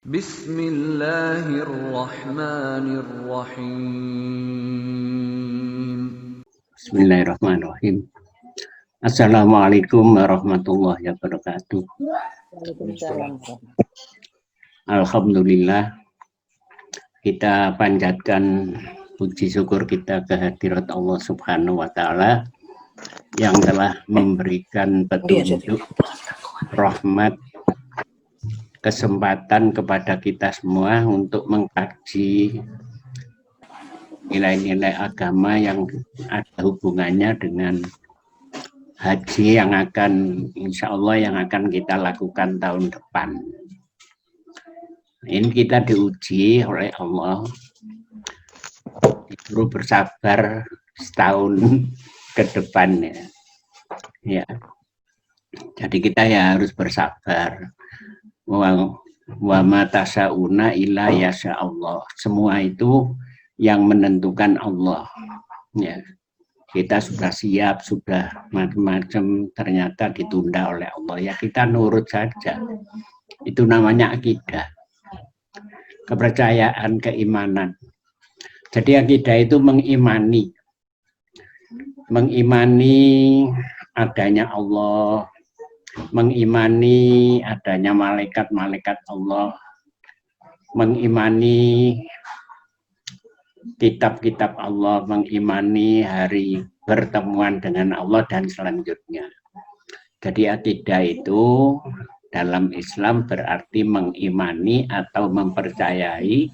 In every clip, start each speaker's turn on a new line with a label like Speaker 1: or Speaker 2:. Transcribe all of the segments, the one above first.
Speaker 1: Bismillahirrahmanirrahim.
Speaker 2: Bismillahirrahmanirrahim. Assalamualaikum warahmatullahi wabarakatuh.
Speaker 3: Waalaikumsalam.
Speaker 2: Alhamdulillah, kita panjatkan puji syukur kita kehadirat Allah Subhanahu wa Ta'ala yang telah memberikan petunjuk, rahmat, kesempatan kepada kita semua untuk mengkaji nilai-nilai agama yang ada hubungannya dengan haji yang akan, insya Allah yang akan kita lakukan tahun depan. Ini kita diuji oleh Allah, disuruh bersabar setahun ke depannya. Ya, jadi kita ya harus bersabar. Wa ma tasyauna illa yasha Allah. Semua itu yang menentukan Allah. Ya, kita sudah siap, sudah macam-macam, ternyata ditunda oleh Allah. Ya kita nurut saja. Itu namanya akidah, kepercayaan, keimanan. Jadi akidah itu mengimani adanya Allah, mengimani adanya malaikat-malaikat Allah, mengimani kitab-kitab Allah, mengimani hari pertemuan dengan Allah dan selanjutnya. Jadi akidah itu dalam Islam berarti mengimani atau mempercayai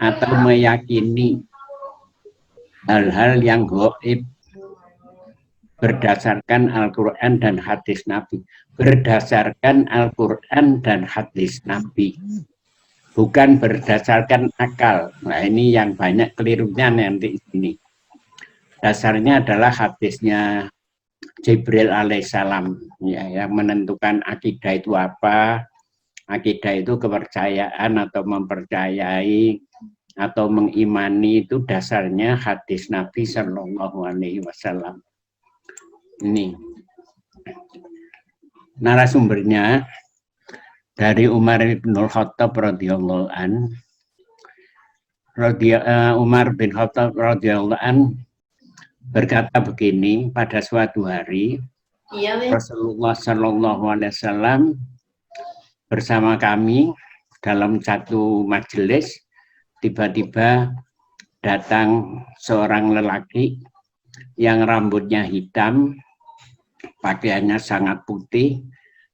Speaker 2: atau meyakini hal-hal yang gaib berdasarkan Al-Quran dan hadis Nabi. Berdasarkan Al-Quran dan hadis Nabi, bukan berdasarkan akal. Nah ini yang banyak kelirunya nanti ini. Dasarnya adalah hadisnya Jibril alaihissalam, ya, yang menentukan akidah itu apa. Akidah itu kepercayaan atau mempercayai atau mengimani, itu dasarnya hadis Nabi Shallallahu Alaihi Wasallam. Ini narasumbernya dari Umar bin Khattab radhiyallahu an. Umar bin Khattab radhiyallahu an berkata begini, pada suatu hari Rasulullah Shallallahu Alaihi Wasallam bersama kami dalam satu majelis, tiba-tiba datang seorang lelaki yang rambutnya hitam, pakaiannya sangat putih,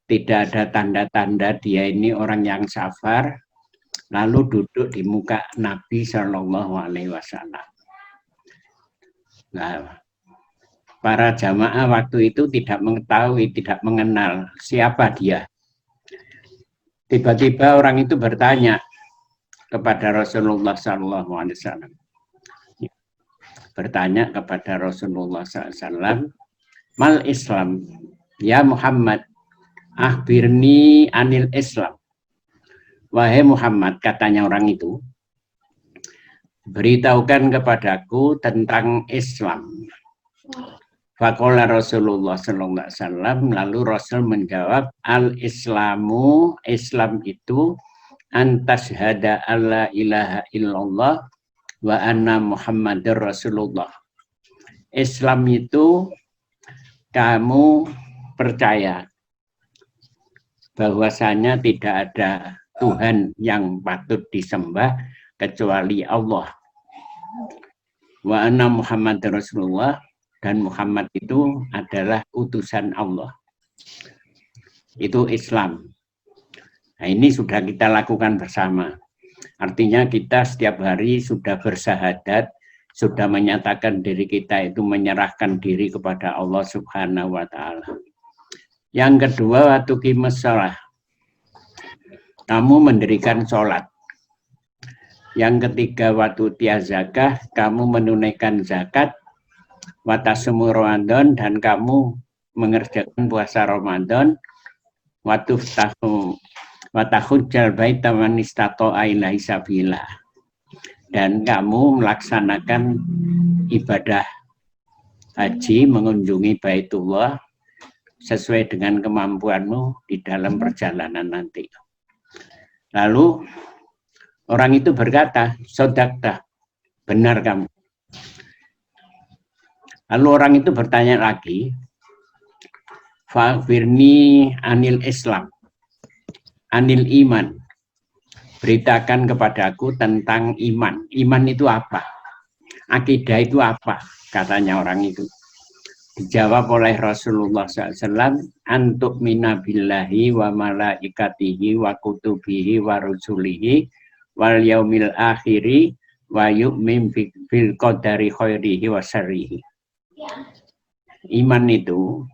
Speaker 2: tidak ada tanda-tanda dia ini orang yang safar, lalu duduk di muka Nabi Shallallahu Alaihi Wasallam. Nah, para jamaah waktu itu tidak mengetahui, tidak mengenal siapa dia. Tiba-tiba orang itu bertanya kepada Rasulullah Shallallahu Alaihi Wasallam. Bertanya kepada Rasulullah SAW, mal Islam, ya Muhammad, akhbirni anil Islam. Wahai Muhammad, katanya orang itu, beritahukan kepadaku tentang Islam. Faqala Rasulullah SAW, lalu Rasul menjawab, al-Islamu, Islam itu antashhada alla ilaha illallah wa anna Muhammadur Rasulullah. Islam itu kamu percaya bahwasanya tidak ada Tuhan yang patut disembah kecuali Allah. Wa anna Muhammadur Rasulullah, dan Muhammad itu adalah utusan Allah. Itu Islam. Nah, ini sudah kita lakukan bersama. Artinya kita setiap hari sudah bersahadat, sudah menyatakan diri kita itu menyerahkan diri kepada Allah Subhanahu wa Ta'ala. Yang kedua, waktu qimus shalah, kamu mendirikan sholat. Yang ketiga, waktu tiya zakah, kamu menunaikan zakat. Watasumu Ramadan, dan kamu mengerjakan puasa Ramadan. Watahujjal baita man istata'a ilaihi sabila, dan kamu melaksanakan ibadah haji, mengunjungi Baitullah sesuai dengan kemampuanmu di dalam perjalanan nanti. Lalu orang itu berkata, sodakta, benar kamu. Lalu orang itu bertanya lagi, Fa'firni anil Islam, anil iman. Beritakan kepadaku tentang iman. Iman itu apa? Akidah itu apa? Katanya orang itu. Dijawab oleh Rasulullah SAW, antuk mina billahi wa malaikatihi wa kutubihi wa rusulihi wal yaumil akhiri wa yu'min bil qadari khairihi wa syarrihi. Iman itu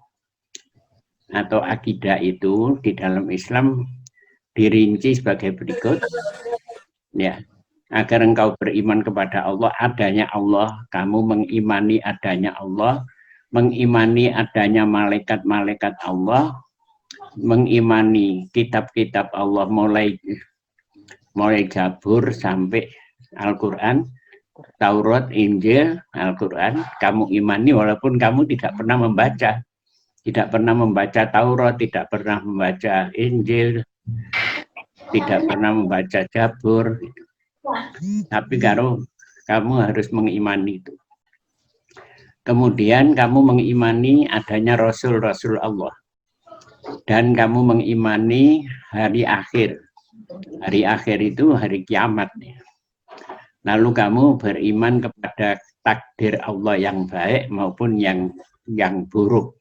Speaker 2: atau akidah itu di dalam Islam dirinci sebagai berikut, ya. Agar engkau beriman kepada Allah, adanya Allah, kamu mengimani adanya Allah, mengimani adanya malaikat-malaikat Allah, mengimani kitab-kitab Allah mulai Zabur sampai Al-Quran, Taurat, Injil, Al-Quran, kamu imani walaupun kamu tidak pernah membaca. Tidak pernah membaca Taurat, tidak pernah membaca Injil, tidak pernah membaca Zabur. Tapi kalau kamu harus mengimani itu. Kemudian kamu mengimani adanya Rasul-Rasul Allah. Dan kamu mengimani hari akhir. Hari akhir itu hari kiamat. Lalu kamu beriman kepada takdir Allah yang baik maupun yang buruk.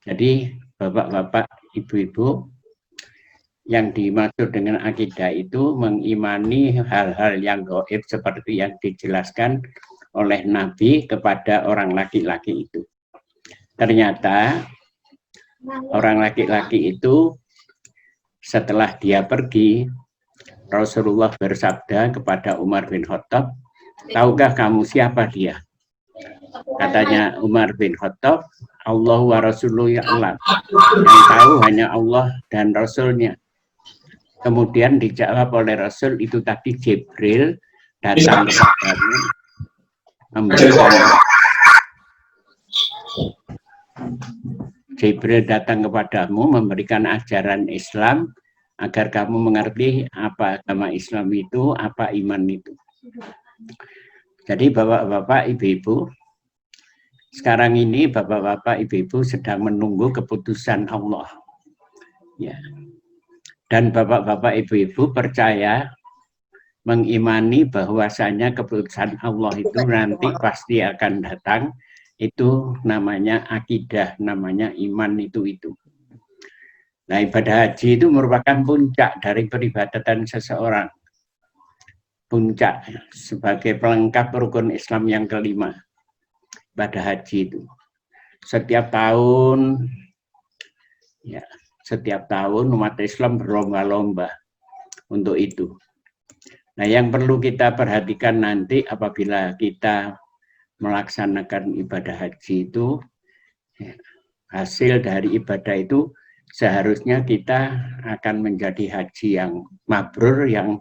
Speaker 2: Jadi bapak-bapak, ibu-ibu, yang dimaksud dengan akidah itu mengimani hal-hal yang gaib seperti yang dijelaskan oleh Nabi kepada orang laki-laki itu. Ternyata orang laki-laki itu setelah dia pergi, Rasulullah bersabda kepada Umar bin Khattab, tahukah kamu siapa dia? Katanya Umar bin Khattab, Allah wa Rasuluhu ya'lam. Yang tahu hanya Allah dan Rasulnya. Kemudian dijawab oleh Rasul, itu tadi Jibril datang kepadamu, Jibril datang kepadamu memberikan ajaran Islam agar kamu mengerti apa agama Islam itu, apa iman itu. Jadi bapak-bapak, ibu-ibu, sekarang ini bapak-bapak, ibu-ibu sedang menunggu keputusan Allah. Ya. Dan bapak-bapak, ibu-ibu percaya, mengimani bahwasanya keputusan Allah itu nanti pasti akan datang. Itu namanya akidah, namanya iman itu. Nah, ibadah haji itu merupakan puncak dari peribadatan seseorang. Puncak sebagai pelengkap rukun Islam yang kelima. Ibadah haji itu. Setiap tahun, ya, setiap tahun umat Islam berlomba-lomba untuk itu. Nah, yang perlu kita perhatikan nanti apabila kita melaksanakan ibadah haji itu, hasil dari ibadah itu seharusnya kita akan menjadi haji yang mabrur yang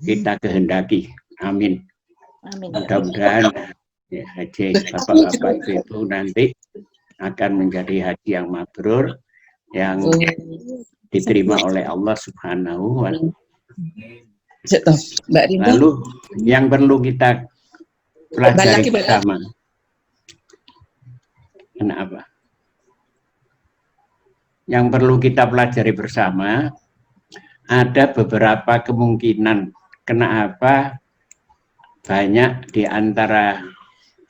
Speaker 2: kita kehendaki. Amin. Mudah-mudahan ya, haji bapak-bapak itu nanti akan menjadi haji yang mabrur, yang diterima oleh Allah Subhanahu wa Ta'ala. Lalu yang perlu kita pelajari bersama, kenapa? Yang perlu kita pelajari bersama, ada beberapa kemungkinan kenapa banyak di antara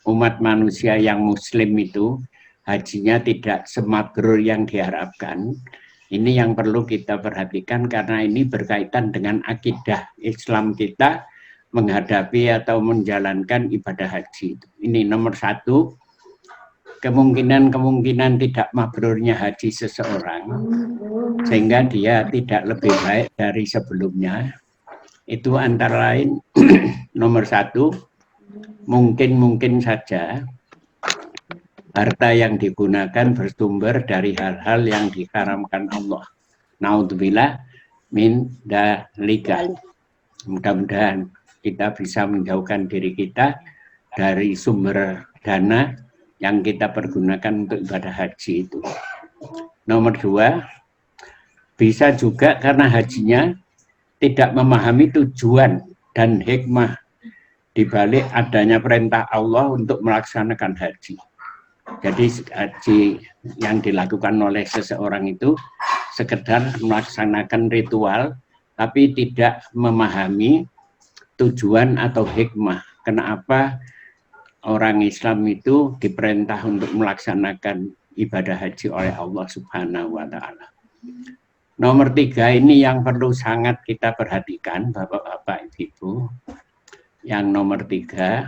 Speaker 2: umat manusia yang muslim itu hajinya tidak semabrur yang diharapkan. Ini yang perlu kita perhatikan karena ini berkaitan dengan akidah Islam kita menghadapi atau menjalankan ibadah haji. Ini nomor satu, kemungkinan tidak mabrurnya haji seseorang sehingga dia tidak lebih baik dari sebelumnya. Itu antara lain nomor satu, mungkin saja harta yang digunakan bersumber dari hal-hal yang diharamkan Allah. Naudzubillah min dzalika. Mudah-mudahan kita bisa menjauhkan diri kita dari sumber dana yang kita pergunakan untuk ibadah haji itu. Nomor 2, bisa juga karena hajinya tidak memahami tujuan dan hikmah di balik adanya perintah Allah untuk melaksanakan haji. Jadi haji yang dilakukan oleh seseorang itu sekedar melaksanakan ritual, tapi tidak memahami tujuan atau hikmah. Kenapa orang Islam itu diperintah untuk melaksanakan ibadah haji oleh Allah Subhanahu wa Ta'ala. Nomor 3 ini yang perlu sangat kita perhatikan, Bapak-bapak, Ibu. Yang nomor 3,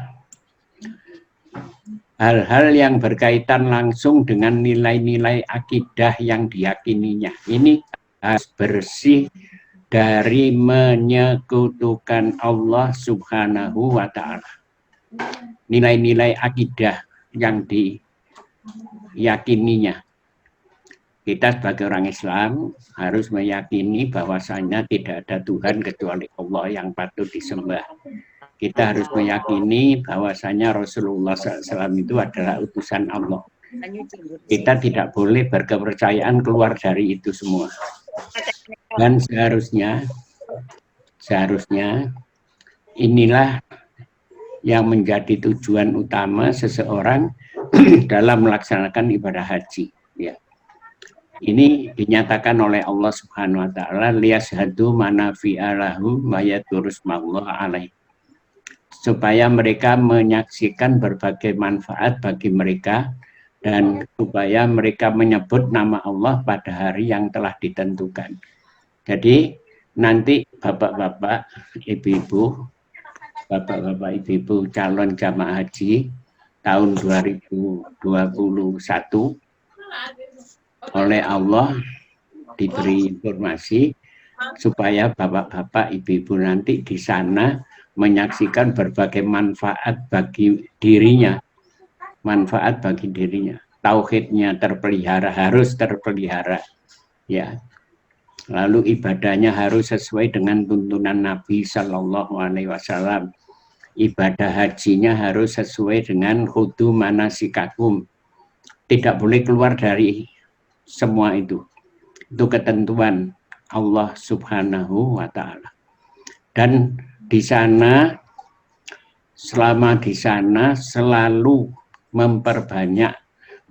Speaker 2: hal-hal yang berkaitan langsung dengan nilai-nilai akidah yang diyakininya. Ini harus bersih dari menyekutukan Allah Subhanahu wa Ta'ala. Nilai-nilai akidah yang diyakininya. Kita sebagai orang Islam harus meyakini bahwasanya tidak ada Tuhan kecuali Allah yang patut disembah. Kita harus meyakini bahwasanya Rasulullah SAW itu adalah utusan Allah. Kita tidak boleh berkepercayaan keluar dari itu semua. Dan seharusnya inilah yang menjadi tujuan utama seseorang dalam melaksanakan ibadah haji. Ya. Ini dinyatakan oleh Allah Subhanahu wa Ta'ala, liyashhadu manafi'a lahum wa yadhkurusmallaha alaihi. Supaya mereka menyaksikan berbagai manfaat bagi mereka dan supaya mereka menyebut nama Allah pada hari yang telah ditentukan. Jadi nanti bapak-bapak, ibu-ibu, calon jamaah haji tahun 2021 oleh Allah diberi informasi supaya bapak-bapak, ibu-ibu nanti di sana menyaksikan berbagai manfaat bagi dirinya. Manfaat bagi dirinya. Tauhidnya terpelihara, harus terpelihara. Ya. Lalu ibadahnya harus sesuai dengan tuntunan Nabi Sallallahu Alaihi Wasallam. Ibadah hajinya harus sesuai dengan khudu manasikakum. Tidak boleh keluar dari semua itu. Itu ketentuan Allah Subhanahu wa Ta'ala. Dan di sana, selama di sana selalu memperbanyak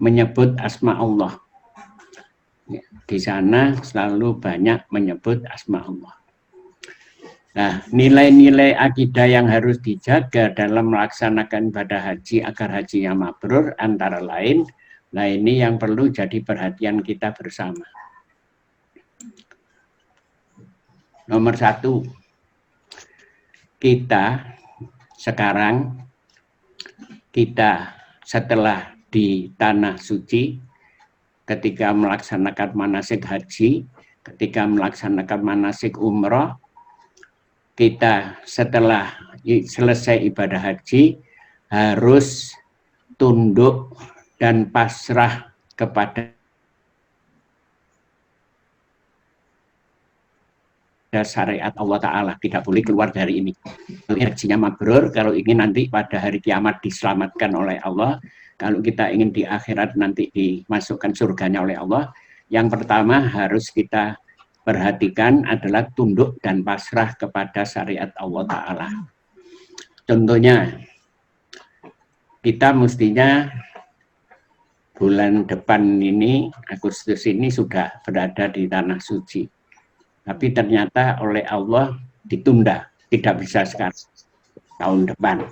Speaker 2: menyebut asma Allah. Di sana selalu banyak menyebut asma Allah. Nah, nilai-nilai akidah yang harus dijaga dalam melaksanakan ibadah haji agar hajinya mabrur antara lain, nah ini yang perlu jadi perhatian kita bersama. Nomor 1, kita sekarang, kita setelah di tanah suci, ketika melaksanakan manasik haji, ketika melaksanakan manasik umroh, kita setelah selesai ibadah haji harus tunduk dan pasrah kepada syariat Allah Ta'ala. Tidak boleh keluar dari ini. Hajinya mabrur, kalau ingin nanti pada hari kiamat diselamatkan oleh Allah, kalau kita ingin di akhirat nanti dimasukkan surganya oleh Allah, yang pertama harus kita perhatikan adalah tunduk dan pasrah kepada syariat Allah Ta'ala. Contohnya, kita mestinya bulan depan ini, Agustus ini sudah berada di tanah suci. Tapi ternyata oleh Allah ditunda, tidak bisa sekarang, tahun depan.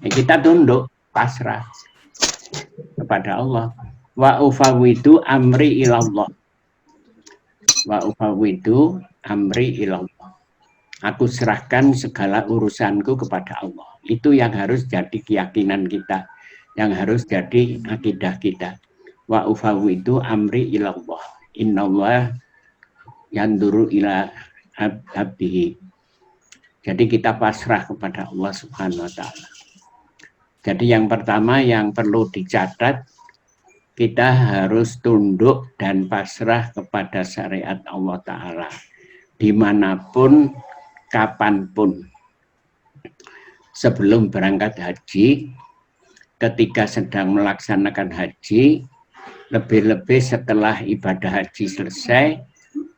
Speaker 2: Kita tunduk, pasrah kepada Allah. Wa ufawwidu amri ilallah. Wa ufawwidu amri ilallah. Aku serahkan segala urusanku kepada Allah. Itu yang harus jadi keyakinan kita, yang harus jadi akidah kita. Wa ufawwidu amri ilallah. Innallah yanduru ila abdihi. Jadi kita pasrah kepada Allah Subhanahu wa Ta'ala. Jadi yang pertama yang perlu dicatat, kita harus tunduk dan pasrah kepada syariat Allah Ta'ala. Dimanapun, kapanpun. Sebelum berangkat haji, ketika sedang melaksanakan haji, Lebih-lebih setelah ibadah haji selesai,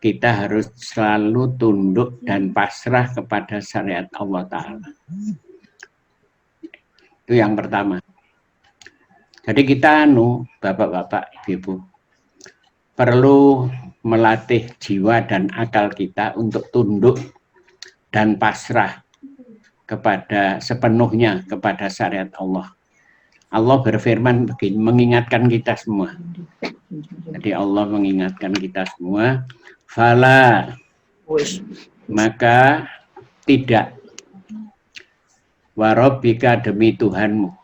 Speaker 2: kita harus selalu tunduk dan pasrah kepada syariat Allah Ta'ala. Itu yang pertama. Jadi kita bapak-bapak, ibu-ibu, perlu melatih jiwa dan akal kita untuk tunduk dan pasrah kepada sepenuhnya kepada syariat Allah. Allah berfirman begini, mengingatkan kita semua. Jadi Allah mengingatkan kita semua, fala, maka tidak, warabbika demi Tuhanmu,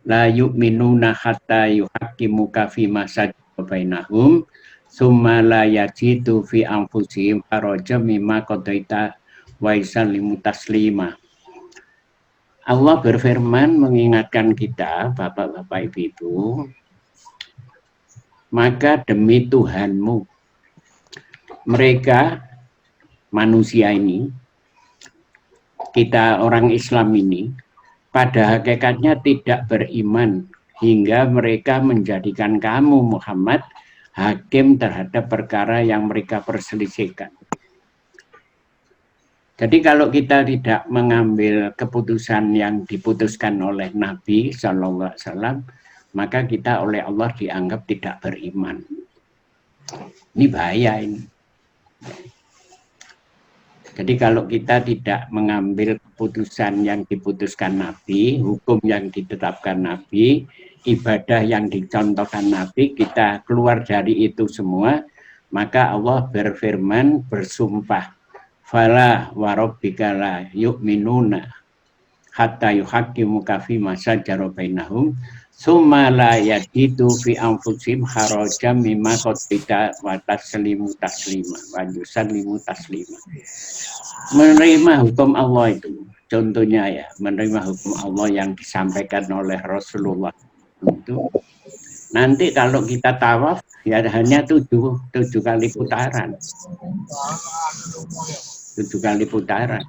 Speaker 2: la yu'minuna hatta yuhaqqimuka fima shajara bainahum summa la yajidu fi anfusihim harajan mimma qadaita wa yusallimu taslima. Allah berfirman mengingatkan kita, bapak-bapak, ibu-ibu, maka demi Tuhanmu, mereka manusia ini, kita orang Islam ini, pada hakikatnya tidak beriman hingga mereka menjadikan kamu Muhammad hakim terhadap perkara yang mereka perselisihkan. Jadi kalau kita tidak mengambil keputusan yang diputuskan oleh Nabi SAW, maka kita oleh Allah dianggap tidak beriman. Ini bahaya ini. Jadi kalau kita tidak mengambil keputusan yang diputuskan Nabi, hukum yang ditetapkan Nabi, ibadah yang dicontohkan Nabi, kita keluar dari itu semua, maka Allah berfirman, bersumpah, fala warabbika la yu'minuna hatta yuhaqqimuka fima shajara bainahum summa la yajidu fi anfusihim harajan mimma qadaita wa taslimu taslima wa yusallimu taslima. Menerima hukum Allah itu, contohnya ya, menerima hukum Allah yang disampaikan oleh Rasulullah itu, nanti kalau kita tawaf ya hanya tujuh kali putaran. 7 kali putaran.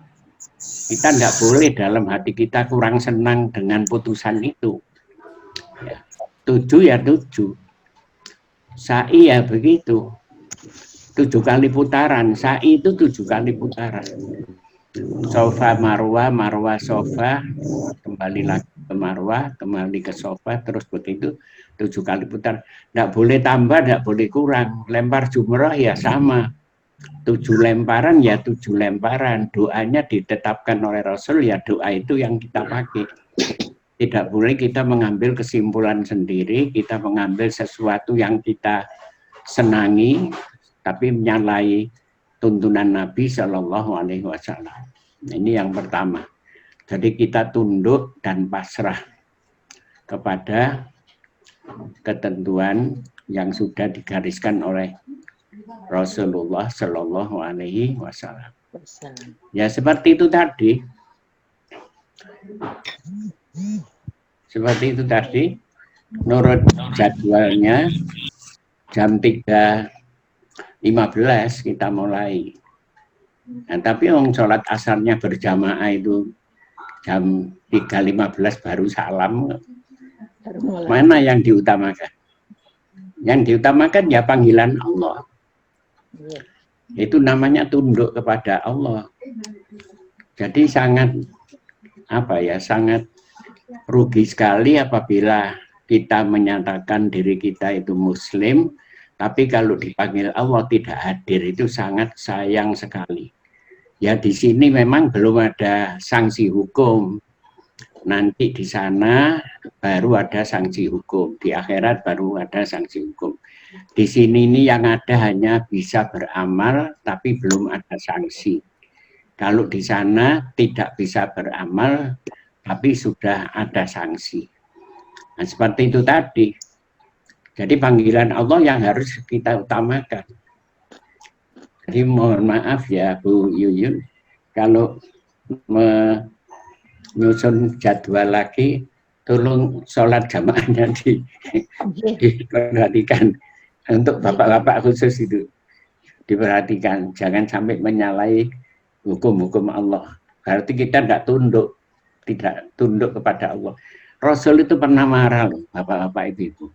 Speaker 2: Kita tidak boleh dalam hati kita kurang senang dengan putusan itu. Ya, 7 ya 7. Sa'i ya begitu. 7 kali putaran. Sa'i itu 7 kali putaran. Sofa marwah, marwah sofa, kembali lagi ke marwah, kembali ke sofa, terus begitu 7 kali putar. Tidak boleh tambah, tidak boleh kurang. Lempar jumrah ya sama. 7 lemparan ya 7 lemparan. Doanya ditetapkan oleh Rasul ya doa itu yang kita pakai. Tidak boleh kita mengambil kesimpulan sendiri, kita mengambil sesuatu yang kita senangi, tapi menyalahi tuntunan Nabi Shallallahu Alaihi Wasallam. Ini yang pertama. Jadi kita tunduk dan pasrah kepada ketentuan yang sudah digariskan oleh Rasulullah Shallallahu Alaihi Wasallam. Ya seperti itu tadi. Seperti itu tadi. Menurut jadwalnya jam 3.15 kita mulai. Nah, tapi orang sholat asarnya berjamaah itu jam 3.15 baru salam. Mana yang diutamakan? Yang diutamakan ya panggilan Allah. Itu namanya tunduk kepada Allah. Jadi sangat sangat rugi sekali apabila kita menyatakan diri kita itu Muslim, tapi kalau dipanggil Allah tidak hadir, itu sangat sayang sekali. Ya di sini memang belum ada sanksi hukum. Nanti di sana baru ada sanksi hukum, di akhirat baru ada sanksi hukum. Di sini ini yang ada hanya bisa beramal, tapi belum ada sanksi. Kalau di sana tidak bisa beramal, tapi sudah ada sanksi. Nah, seperti itu tadi. Jadi panggilan Allah yang harus kita utamakan. Jadi mohon maaf ya Bu Yuyun, kalau menyusun jadwal lagi, tolong sholat jamaahnya diperhatikan. Untuk bapak-bapak khusus itu diperhatikan, jangan sampai menyalahi hukum-hukum Allah. Berarti kita tidak tunduk kepada Allah. Rasul itu pernah marah loh, bapak-bapak ibu-ibu.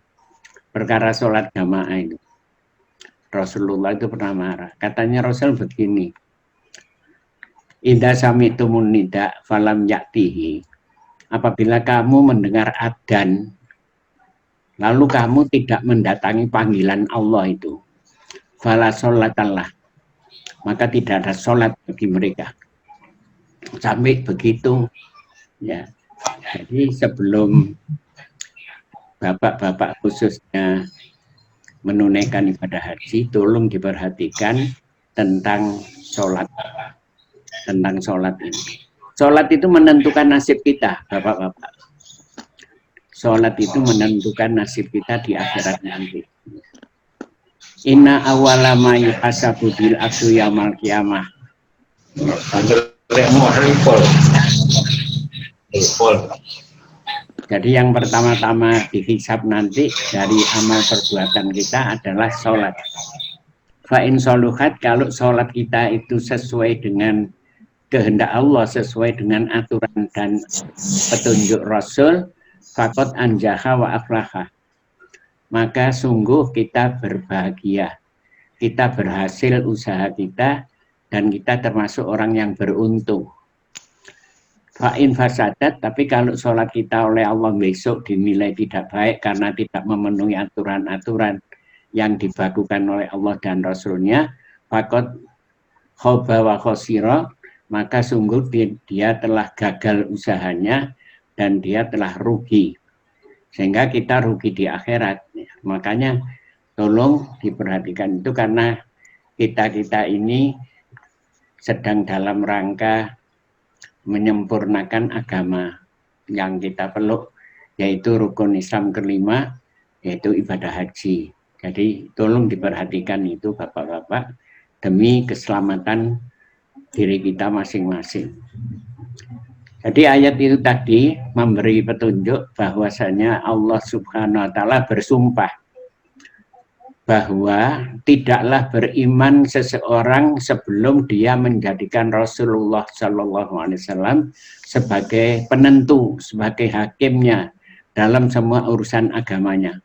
Speaker 2: perkara sholat jamaah itu. Rasulullah itu pernah marah. Katanya Rasul begini, Idza samitumun nida falam yaktihi. Apabila kamu mendengar adzan, lalu kamu tidak mendatangi panggilan Allah itu, fala sholatallah, maka tidak ada sholat bagi mereka. Sampai begitu, ya. Jadi sebelum bapak-bapak khususnya menunaikan ibadah haji, tolong diperhatikan tentang sholat. Tentang sholat ini. Sholat itu menentukan nasib kita, bapak-bapak. Sholat itu menentukan nasib kita di akhirat nanti. Inna awwala ma yuhasabu bil abdu yaumil qiyamah. Jadi yang pertama-tama dihisab nanti dari amal perbuatan kita adalah sholat. Fa'in sholuhat, kalau sholat kita itu sesuai dengan kehendak Allah, sesuai dengan aturan dan petunjuk Rasul, faqad anjaha wa aflaha, maka sungguh kita berbahagia, kita berhasil usaha kita, dan kita termasuk orang yang beruntung. Fa'in fasadat, tapi kalau sholat kita oleh Allah besok dinilai tidak baik karena tidak memenuhi aturan-aturan yang dibakukan oleh Allah dan Rasulnya, faqad khoba wa khosira, maka sungguh dia telah gagal usahanya dan dia telah rugi, sehingga kita rugi di akhirat. Makanya tolong diperhatikan itu, karena kita ini sedang dalam rangka menyempurnakan agama yang kita peluk, yaitu rukun Islam kelima, yaitu ibadah haji. Jadi tolong diperhatikan itu bapak-bapak, demi keselamatan diri kita masing-masing. Jadi ayat itu tadi memberi petunjuk bahwasanya Allah Subhanahu wa Ta'ala bersumpah bahwa tidaklah beriman seseorang sebelum dia menjadikan Rasulullah SAW sebagai penentu, sebagai hakimnya dalam semua urusan agamanya.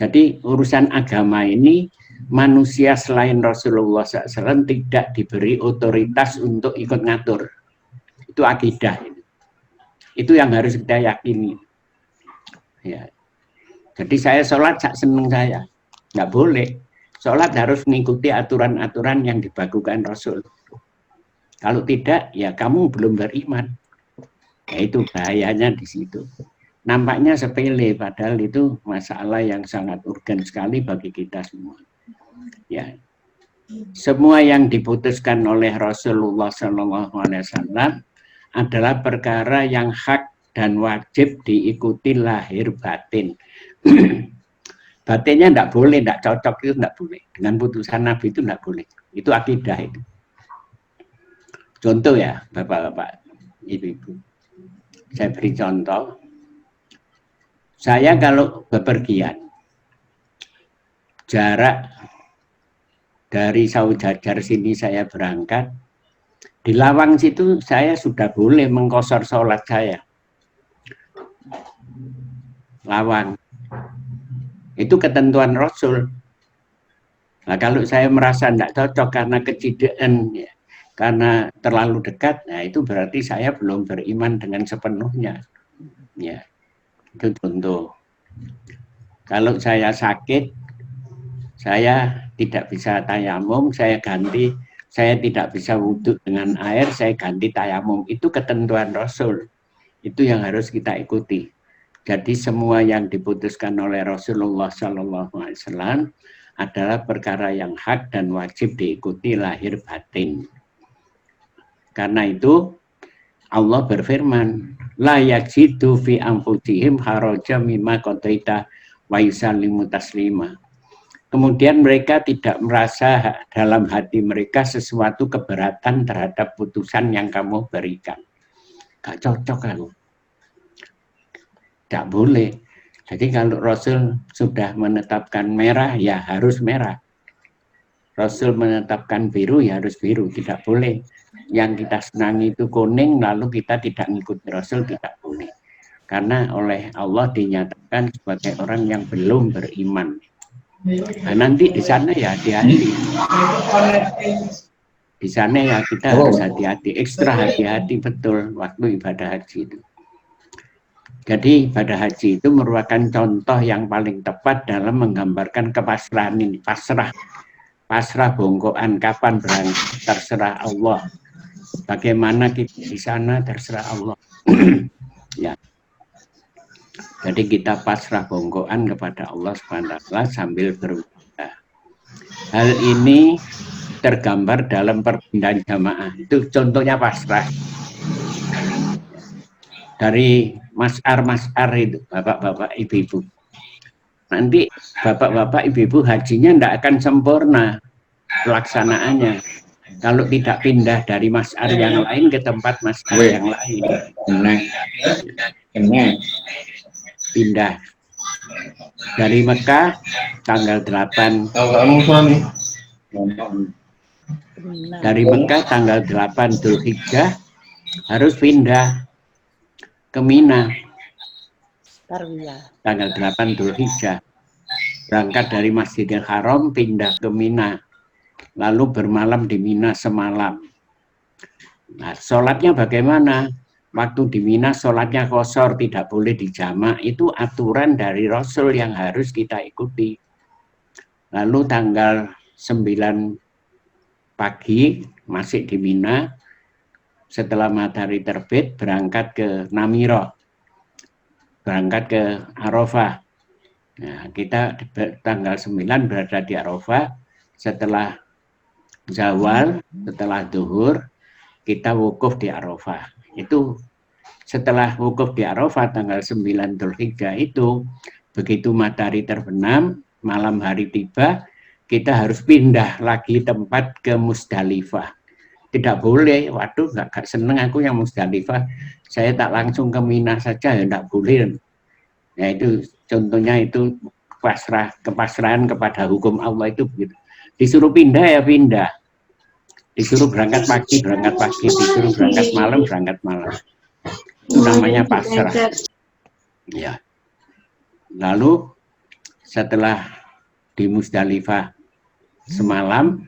Speaker 2: Jadi urusan agama ini manusia selain Rasulullah SAW tidak diberi otoritas untuk ikut ngatur. Itu akidah. Itu yang harus kita yakini. Ya. Jadi saya sholat sak seneng saya. Nggak boleh. Sholat harus mengikuti aturan-aturan yang dibakukan Rasul. Kalau tidak, ya kamu belum beriman. Ya, itu bahayanya di situ. Nampaknya sepele, padahal itu masalah yang sangat urgen sekali bagi kita semua. Ya, semua yang diputuskan oleh Rasulullah SAW adalah perkara yang hak dan wajib diikuti lahir batin. Batinnya tidak boleh, tidak cocok, itu tidak boleh. Dengan putusan Nabi itu tidak boleh. Itu akidah itu. Contoh ya, bapak-bapak, ibu-ibu. Saya beri contoh. Saya kalau bepergian, jarak dari Saujajar sini saya berangkat, di Lawang situ saya sudah boleh mengkosor sholat saya. Lawang. Itu ketentuan Rasul. Nah, kalau saya merasa tidak cocok karena kecidean, ya, karena terlalu dekat, nah itu berarti saya belum beriman dengan sepenuhnya. Ya, itu contoh. Kalau saya sakit, saya tidak bisa tayamum, saya tidak bisa wudhu dengan air, saya ganti tayamum. Itu ketentuan Rasul. Itu yang harus kita ikuti. Jadi semua yang diputuskan oleh Rasulullah SAW adalah perkara yang hak dan wajib diikuti lahir batin. Karena itu Allah berfirman, la yajidu fi anfusihim haraja mimma qadaita wa yusallimu taslima. Kemudian mereka tidak merasa dalam hati mereka sesuatu keberatan terhadap putusan yang kamu berikan. Gak cocok aku. Tidak boleh. Jadi kalau Rasul sudah menetapkan merah, ya harus merah. Rasul menetapkan biru, ya harus biru. Tidak boleh. Yang kita senangi itu kuning, lalu kita tidak mengikuti Rasul, tidak boleh. karena oleh Allah dinyatakan sebagai orang yang belum beriman. Nah, nanti di sana ya hati-hati. Di sana ya kita harus hati-hati, ekstra hati-hati betul waktu ibadah haji itu. Jadi ibadah haji itu merupakan contoh yang paling tepat dalam menggambarkan kepasrahan ini, pasrah bongkoan, kapan berangkat terserah Allah. Bagaimana kita di sana terserah Allah. Ya. Jadi kita pasrah bongkoan kepada Allah SWT sambil beribadah. Hal ini tergambar dalam perpindahan jamaah. Itu contohnya pasrah. Dari mas'ar itu, bapak-bapak, ibu-ibu. Nanti bapak-bapak, ibu-ibu hajinya tidak akan sempurna pelaksanaannya kalau tidak pindah dari mas'ar yang lain ke tempat mas'ar yang lain. Pindah dari Mekah tanggal 8. Dari Mekah tanggal 8 Dzulhijjah harus pindah ke Mina. Tanggal 8 Dzulhijjah. Berangkat dari Masjidil Haram pindah ke Mina. Lalu bermalam di Mina semalam. Nah, sholatnya bagaimana? Waktu di Mina sholatnya qashar, tidak boleh dijamak. Itu aturan dari Rasul yang harus kita ikuti. Lalu tanggal 9 pagi masih di Mina. Setelah matahari terbit berangkat ke Namiro. Berangkat ke Arafah. Nah, kita tanggal 9 berada di Arafah. Setelah Zawal, setelah Zuhur, kita wukuf di Arafah. Itu setelah wukuf di Arafah tanggal 9 Dzulhijjah itu, begitu matahari terbenam, malam hari tiba, kita harus pindah lagi tempat ke Musdalifah. Tidak boleh, waduh gak seneng aku yang Musdalifah, saya tak langsung ke Mina saja, ya tidak boleh. Nah itu contohnya itu kepasrahan kepada hukum Allah itu begitu. Disuruh pindah ya pindah. Disuruh berangkat pagi, disuruh berangkat malam, itu namanya pasrah. Ya. Lalu setelah di Musdalifah semalam,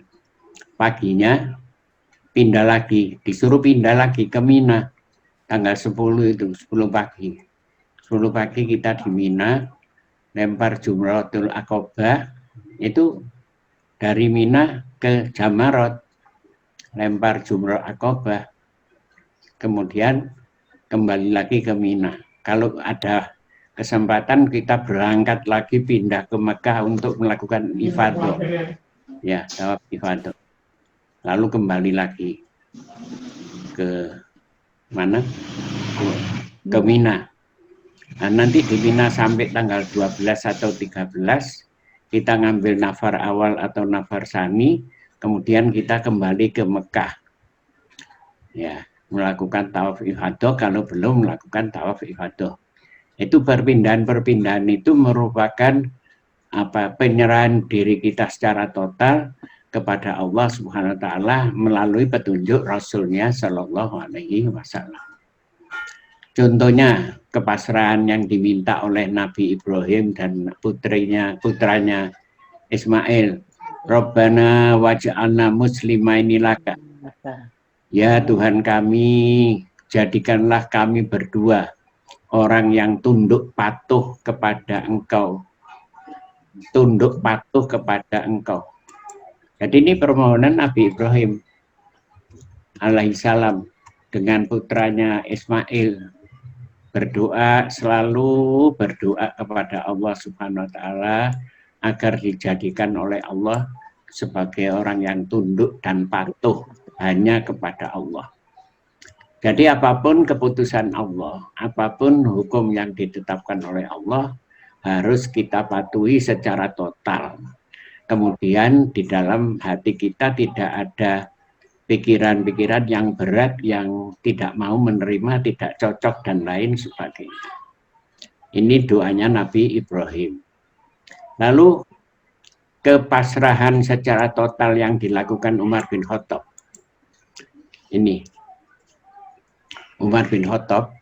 Speaker 2: paginya pindah lagi, disuruh pindah lagi ke Mina. Tanggal 10 itu, 10 pagi. 10 pagi kita di Mina, lempar Jumratul Aqobah, itu dari Mina ke Jamarot. Lempar Jumrah Aqobah, kemudian kembali lagi ke Mina. Kalau ada kesempatan kita berangkat lagi pindah ke Mekah untuk melakukan ifadah, ya tawaf ifadah. Lalu kembali lagi ke mana? Ke Mina. Nah, nanti di Mina sampai tanggal 12 atau 13 kita ngambil nafar awal atau nafar sani. Kemudian kita kembali ke Mekah, ya melakukan tawaf ifadah. Kalau belum melakukan tawaf ifadah, itu perpindahan itu merupakan penyerahan diri kita secara total kepada Allah Subhanahu Wa Taala melalui petunjuk Rasulnya Shallallahu Alaihi Wasallam. Contohnya kepasrahan yang diminta oleh Nabi Ibrahim dan putranya Ismail. Rabbana waj'alna muslimaini laka. Ya Tuhan kami, jadikanlah kami berdua orang yang tunduk patuh kepada Engkau. Tunduk patuh kepada Engkau. Jadi ini permohonan Nabi Ibrahim alaihissalam dengan putranya Ismail. Berdoa, selalu berdoa kepada Allah Subhanahu Wa Taala agar dijadikan oleh Allah sebagai orang yang tunduk dan patuh hanya kepada Allah. Jadi apapun keputusan Allah, apapun hukum yang ditetapkan oleh Allah, harus kita patuhi secara total. Kemudian di dalam hati kita tidak ada pikiran-pikiran yang berat, yang tidak mau menerima, tidak cocok, dan lain sebagainya. Ini doanya Nabi Ibrahim. Lalu kepasrahan secara total yang dilakukan Umar bin Khattab. Ini Umar bin Khattab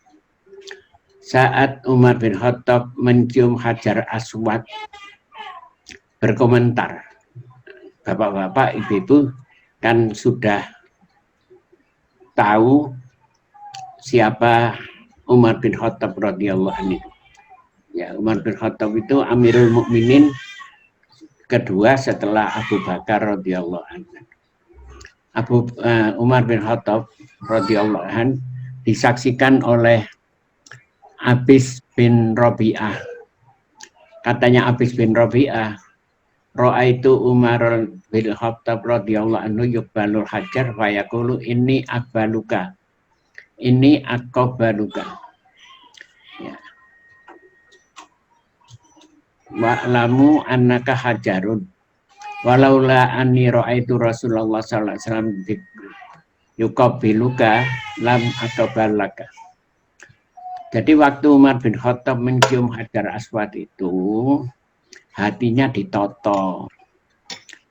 Speaker 2: saat Umar bin Khattab mencium Hajar Aswad, berkomentar, bapak-bapak, ibu-ibu kan sudah tahu siapa Umar bin Khattab radhiyallahu anhu. Ya, Umar bin Khattab itu Amirul Mukminin kedua setelah Abu Bakar radhiyallahu anhu. Umar bin Khattab radhiyallahu anhu disaksikan oleh Abis bin Rabi'ah. Katanya Abis bin Rabi'ah, Ra'aitu Umar bin Khattab radhiyallahu anhu yuqbalul hajar wa yaqulu inni aqbaluka. Ini aqbaluka. Ya. Wa'lamu annaka hajarun. Walaula anni ra'aitu Rasulullah sallallahu alaihi wasallam yuqabbiluka lam aqbalaka. Jadi waktu Umar bin Khattab mencium Hajar Aswad itu, hatinya ditoto.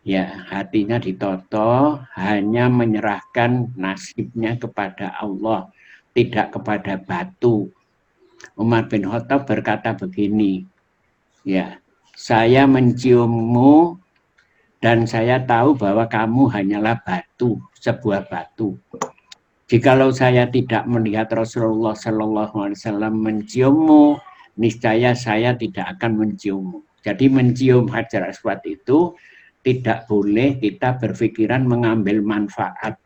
Speaker 2: Ya, hatinya ditoto, hanya menyerahkan nasibnya kepada Allah, tidak kepada batu. Umar bin Khattab berkata begini, ya, saya menciummu dan saya tahu bahwa kamu hanyalah batu, sebuah batu. Jikalau saya tidak melihat Rasulullah SAW menciummu, niscaya saya tidak akan menciummu. Jadi mencium Hajar Aswad itu tidak boleh kita berpikiran mengambil manfaat.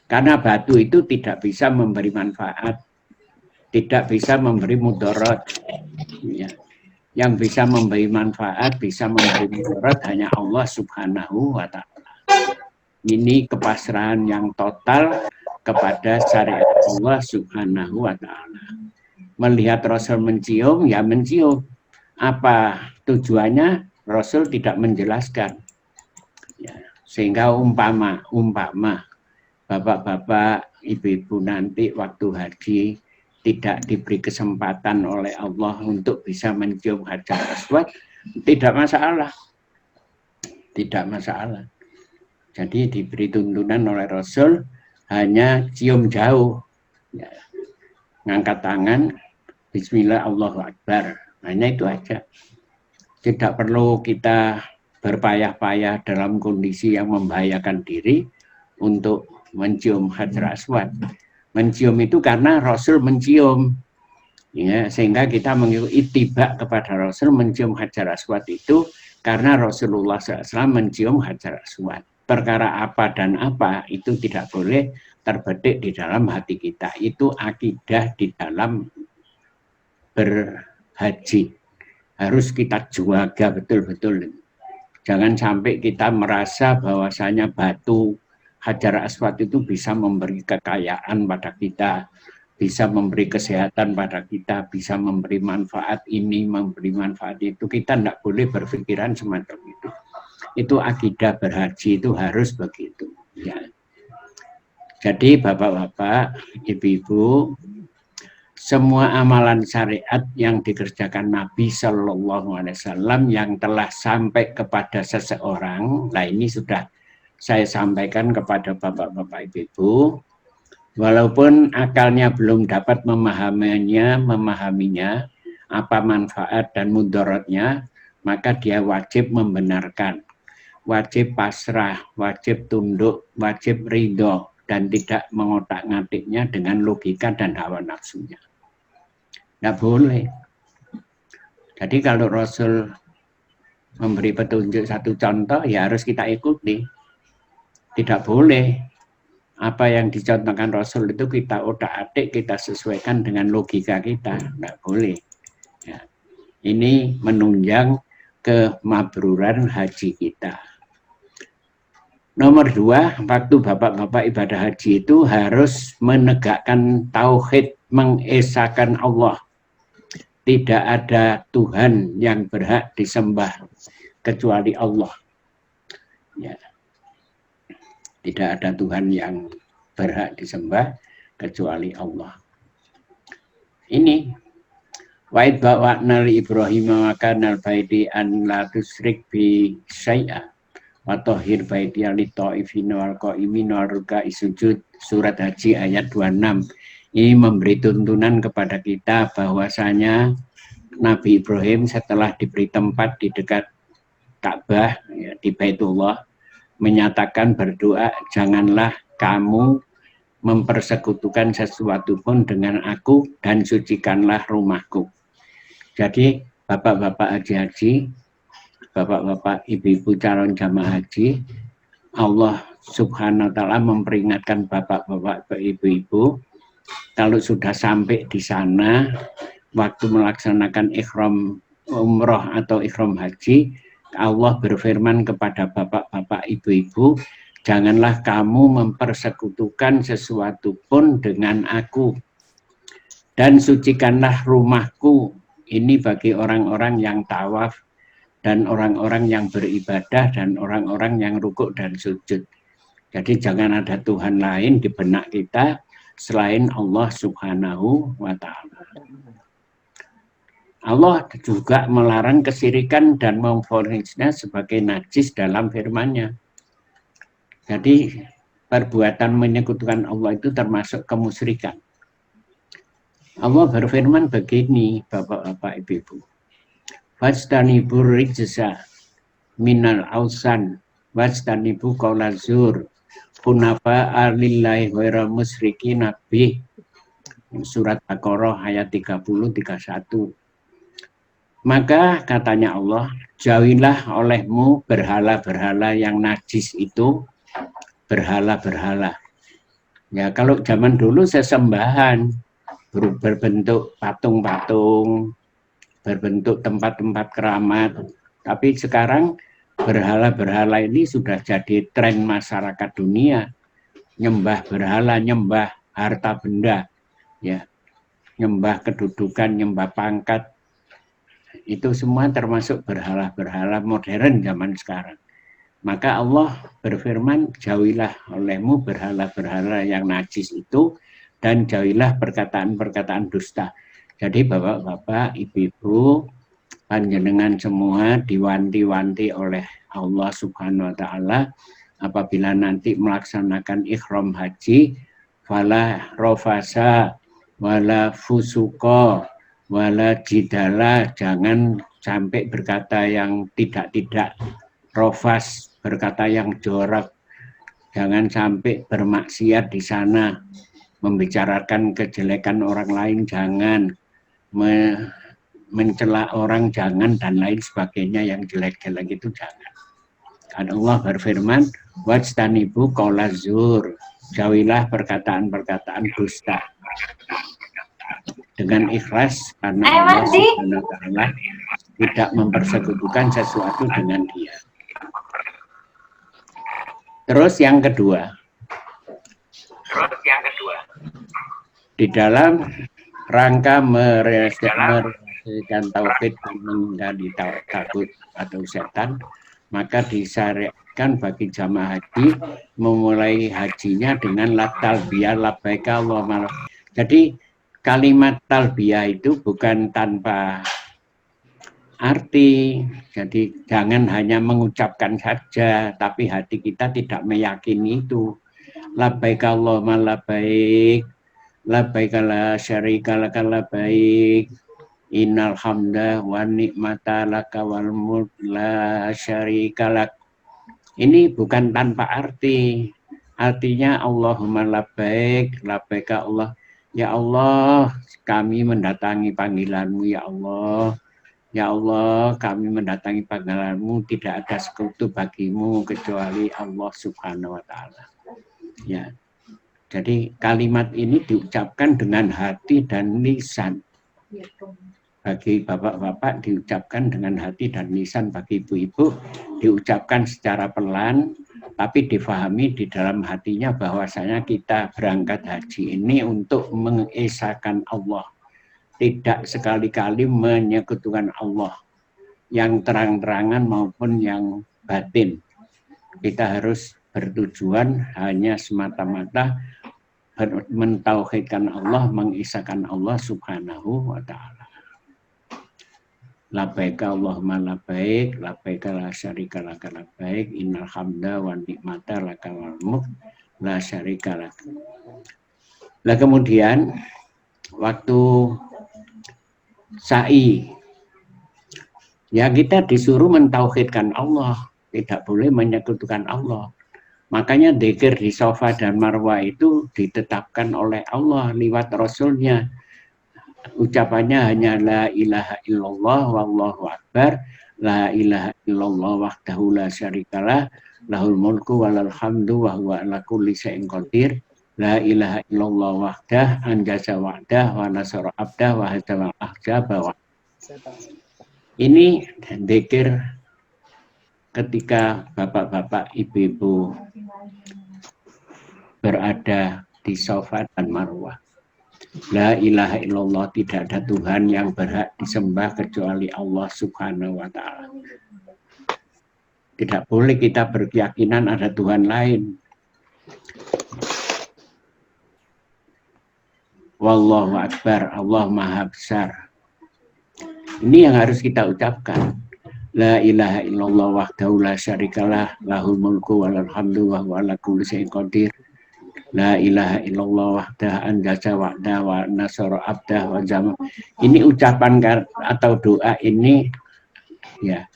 Speaker 2: Karena batu itu tidak bisa memberi manfaat, tidak bisa memberi mudarat. Ya. Yang bisa memberi manfaat, bisa memberi mudarat hanya Allah Subhanahu wa Ta'ala. Ini kepasrahan yang total kepada syariat Allah Subhanahu wa Ta'ala. Melihat Rasul mencium, ya mencium. Apa tujuannya? Rasul tidak menjelaskan. Ya, sehingga umpama bapak-bapak, ibu-ibu nanti waktu haji tidak diberi kesempatan oleh Allah untuk bisa mencium Hajar Aswad, tidak masalah. Tidak masalah. Jadi diberi tuntunan oleh Rasul hanya cium jauh. Ya. Ngangkat tangan, bismillah Allahu Akbar. Hanya itu aja. Tidak perlu kita berpayah-payah dalam kondisi yang membahayakan diri untuk mencium Hajar Aswad. Mencium itu karena Rasul mencium, ya, sehingga kita mengikuti ittiba kepada Rasul mencium Hajar Aswad itu karena Rasulullah SAW mencium Hajar Aswad. Perkara apa dan apa itu tidak boleh terbetik di dalam hati kita. Itu akidah di dalam berhaji. Harus kita jaga betul-betul. Jangan sampai kita merasa bahwasanya batu Hajar Aswad itu bisa memberi kekayaan pada kita, bisa memberi kesehatan pada kita, bisa memberi manfaat ini, memberi manfaat itu. Kita tidak boleh berpikiran semacam itu. Itu akidah berhaji itu harus begitu. Ya. Jadi bapak-bapak, ibu-ibu, semua amalan syariat yang dikerjakan Nabi Shallallahu Alaihi Wasallam yang telah sampai kepada seseorang, nah ini sudah saya sampaikan kepada bapak-bapak ibu-ibu, walaupun akalnya belum dapat memahaminya apa manfaat dan mudaratnya, maka dia wajib membenarkan, wajib pasrah, wajib tunduk, wajib ridho, dan tidak mengotak-ngatiknya dengan logika dan hawa nafsunya. Tidak boleh. Jadi kalau Rasul memberi petunjuk satu contoh, ya harus kita ikuti. Tidak boleh apa yang dicontohkan Rasul itu kita otak-atik, kita sesuaikan dengan logika kita. Tidak boleh. Ya. Ini menunjang kemabruran haji kita. Nomor 2, waktu bapak-bapak ibadah haji itu harus menegakkan tauhid, mengesahkan Allah. Tidak ada Tuhan yang berhak disembah kecuali Allah. Ya. Tidak ada Tuhan yang berhak disembah kecuali Allah. Ini wa'id ba'wa'na li Ibrahim wa kanal baiti an la tusyrik bi syai'a wa tahhir baiti li ta'ifina wal qaimin wal ruk'i sujud, surat Haji ayat 26. Ini memberi tuntunan kepada kita bahwasanya Nabi Ibrahim setelah diberi tempat di dekat Ka'bah, ya, di Baitullah, menyatakan berdoa, janganlah kamu mempersekutukan sesuatu pun dengan aku dan sucikanlah rumahku. Jadi bapak-bapak haji-haji, bapak-bapak ibu-ibu calon jamaah haji, Allah Subhanahu wa ta'ala memperingatkan bapak-bapak ibu-ibu, kalau sudah sampai di sana, waktu melaksanakan ikhram umroh atau ikhram haji, Allah berfirman kepada bapak-bapak ibu-ibu, janganlah kamu mempersekutukan sesuatu pun dengan aku. Dan sucikanlah rumahku. Ini bagi orang-orang yang tawaf dan orang-orang yang beribadah dan orang-orang yang rukuk dan sujud. Jadi jangan ada Tuhan lain di benak kita selain Allah Subhanahu wa ta'ala. Allah juga melarang kesyirikan dan memvonisnya sebagai najis dalam firman-Nya. Jadi perbuatan menyekutukan Allah itu termasuk kemusyrikan. Allah berfirman begini, bapak-bapak ibu-ibu. Fastanibu rijza minal ausan wastanibu qaula zur hunafa lillahi ghairal musyrikin nabi. Surat Baqarah ayat 30-31. Maka katanya Allah, jauhilah olehmu berhala-berhala yang najis itu, berhala-berhala. Ya kalau zaman dulu sesembahan berbentuk patung-patung, berbentuk tempat-tempat keramat. Tapi sekarang berhala-berhala ini sudah jadi tren masyarakat dunia. Nyembah berhala, nyembah harta benda, ya, nyembah kedudukan, nyembah pangkat. Itu semua termasuk berhala-berhala modern zaman sekarang. Maka Allah berfirman, jauhilah olehmu berhala-berhala yang najis itu, dan jauhilah perkataan-perkataan dusta. Jadi bapak-bapak, ibu-ibu, panjenengan semua diwanti-wanti oleh Allah Subhanahu wa ta'ala, apabila nanti melaksanakan ikhram haji, fala rofasa, wala fusuko, wala jidala, jangan sampai berkata yang tidak-tidak, rofas, berkata yang jorok, jangan sampai bermaksiat di sana, membicarakan kejelekan orang lain jangan, mencela orang jangan, dan lain sebagainya yang jelek-jelek itu jangan. Kan Allah berfirman, wajtanibu qaula zur, jauhilah perkataan-perkataan dusta. Dengan ikhlas karena Allah Subhanahu wa ta'ala tidak mempersekutukan sesuatu dengan Dia. Terus yang kedua, di dalam rangka merealisasikan tauhid dan menghindari takut atau setan, maka disyariatkan bagi jamaah haji memulai hajinya dengan talbiyah labbaika Allahumma. Jadi kalimat talbiyah itu bukan tanpa arti. Jadi jangan hanya mengucapkan saja, tapi hati kita tidak meyakini itu. Labbaik Allahumma labbaik, labbaik la syarika laka labbaik, innal hamda wa ni'mata laka wal mulk la syarika lak. Ini bukan tanpa arti. Artinya Allahumma labbaik, labbaik Allah. Ya Allah, kami mendatangi panggilan-Mu, ya Allah. Ya Allah, kami mendatangi panggilan-Mu, tidak ada sekutu bagi-Mu kecuali Allah Subhanahu wa ta'ala. Ya. Jadi kalimat ini diucapkan dengan hati dan lisan. Bagi bapak-bapak diucapkan dengan hati dan lisan, bagi ibu-ibu diucapkan secara pelan, tapi difahami di dalam hatinya bahwasanya kita berangkat haji ini untuk mengesahkan Allah, tidak sekali-kali menyekutukan Allah, yang terang-terangan maupun yang batin. Kita harus bertujuan hanya semata-mata mentauhidkan Allah, mengesahkan Allah Subhanahu wa ta'ala. Labbaik Allahumma labbaik, labbaik la syarika laka labbaik, innal hamda wa ni'mata laka wal mulk la syarika laka. Nah kemudian waktu sa'i, ya kita disuruh mentauhidkan Allah, tidak boleh menyekutukan Allah. Makanya dzikir di Safa dan Marwah itu ditetapkan oleh Allah lewat Rasulnya. Ucapannya hanya la ilaha illallah wallahu akbar, la ilaha illallah wahdahu la syarikalah, lahul mulku walal hamdu wa huwa ala kulli syai'in qadir, la ilaha illallah wahdah anjaza wa'dah wa nasara abdah wa hadamal ahzaba wa. Ini dzikir ketika bapak-bapak, ibu-ibu berada di Safa dan Marwah. La ilaha illallah, tidak ada Tuhan yang berhak disembah kecuali Allah Subhanahu wa ta'ala. Tidak boleh kita berkeyakinan ada Tuhan lain. Wallahu akbar, Allah maha besar. Ini yang harus kita ucapkan. La ilaha illallah wahdahu la syarikalah, lahul mulku walal hamdu wa huwa ala kulli syai'in qadir. La ilaha illallah wahdah anjaza wa'dah wa nasara abdah wa jama. Ini ucapan atau doa ini ya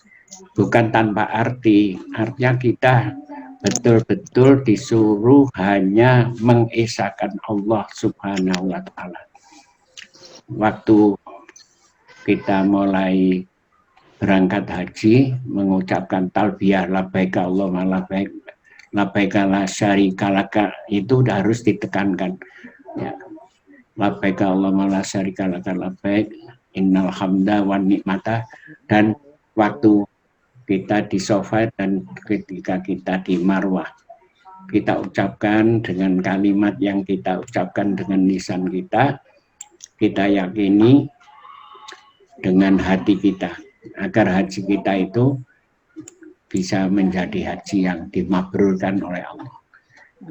Speaker 2: bukan tanpa arti. Artinya kita betul-betul disuruh hanya mengesahkan Allah Subhanahu wa ta'ala. Waktu kita mulai berangkat haji, mengucapkan talbiyah labbaik Allahumma labbaik, labbaik la syarika laka, itu harus ditekankan. Ya. Labbaik Allahumma la syarika laka labbaik, innal hamda wan nikmata. Dan waktu kita di Safa dan ketika kita di Marwah, kita ucapkan dengan kalimat yang kita ucapkan dengan lisan kita yakini dengan hati kita, agar haji kita itu bisa menjadi haji yang dimabrurkan oleh Allah.